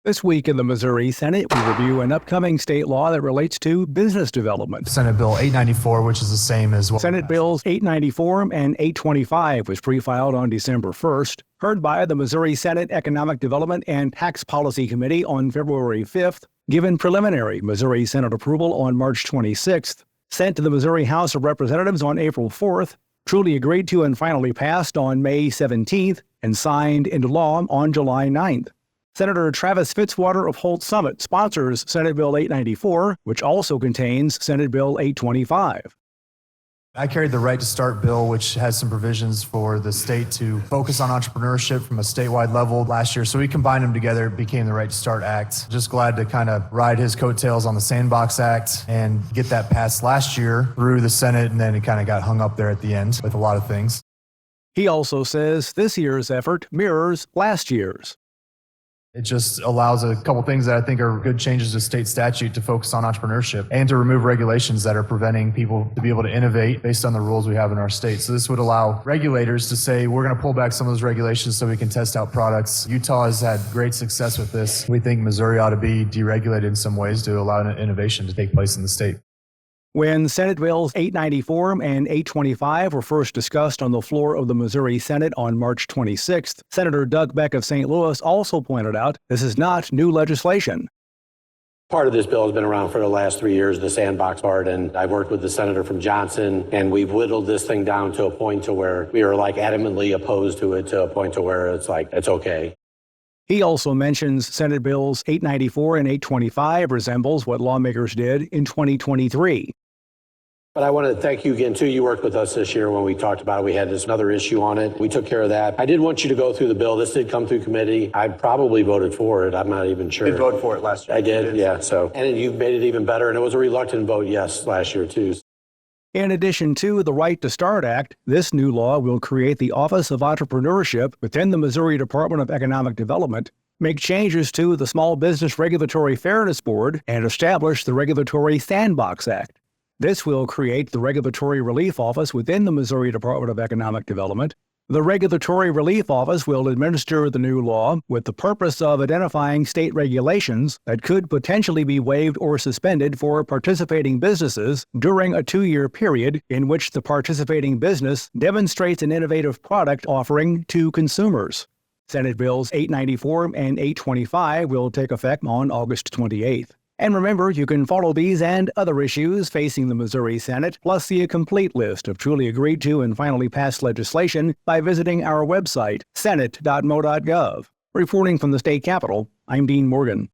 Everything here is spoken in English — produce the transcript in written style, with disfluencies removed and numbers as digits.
This week in the Missouri Senate, we review an upcoming state law that relates to business development. Senate Bill 894, which is the same as what Senate Bills 894 and 825 was pre-filed on December 1st, heard by the Missouri Senate Economic Development and Tax Policy Committee on February 5th, given preliminary Missouri Senate approval on March 26th, sent to the Missouri House of Representatives on April 4th, truly agreed to and finally passed on May 17th, and signed into law on July 9th. Senator Travis Fitzwater of Holt Summit sponsors Senate Bill 894, which also contains Senate Bill 825. I carried the Right to Start bill, which has some provisions for the state to focus on entrepreneurship from a statewide level last year. So we combined them together, it became the Right to Start Act. Just glad to kind of ride his coattails on the Sandbox Act and get that passed last year through the Senate, and then it kind of got hung up there at the end with a lot of things. He also says this year's effort mirrors last year's. It just allows a couple things that I think are good changes to state statute to focus on entrepreneurship and to remove regulations that are preventing people to be able to innovate based on the rules we have in our state. So this would allow regulators to say, we're going to pull back some of those regulations so we can test out products. Utah has had great success with this. We think Missouri ought to be deregulated in some ways to allow innovation to take place in the state. When Senate Bills 894 and 825 were first discussed on the floor of the Missouri Senate on March 26th, Senator Doug Beck of St. Louis also pointed out this is not new legislation. Part of this bill has been around for the last 3 years, the sandbox part, and I've worked with the senator from Johnson, and we've whittled this thing down to a point to where we are adamantly opposed to it, to a point to where it's okay. He also mentions Senate Bills 894 and 825 resembles what lawmakers did in 2023. But I want to thank you again, too. You worked with us this year when we talked about it. We had another issue on it. We took care of that. I did want you to go through the bill. This did come through committee. I probably voted for it. I'm not even sure. You did vote for it last year. I did, yeah. And you've made it even better. And it was a reluctant vote yes last year, too. In addition to the Right to Start Act, this new law will create the Office of Entrepreneurship within the Missouri Department of Economic Development, make changes to the Small Business Regulatory Fairness Board, and establish the Regulatory Sandbox Act. This will create the Regulatory Relief Office within the Missouri Department of Economic Development. The Regulatory Relief Office will administer the new law with the purpose of identifying state regulations that could potentially be waived or suspended for participating businesses during a 2-year period in which the participating business demonstrates an innovative product offering to consumers. Senate Bills 894 and 825 will take effect on August 28th. And remember, you can follow these and other issues facing the Missouri Senate, plus see a complete list of truly agreed to and finally passed legislation by visiting our website, senate.mo.gov. Reporting from the state capitol, I'm Dean Morgan.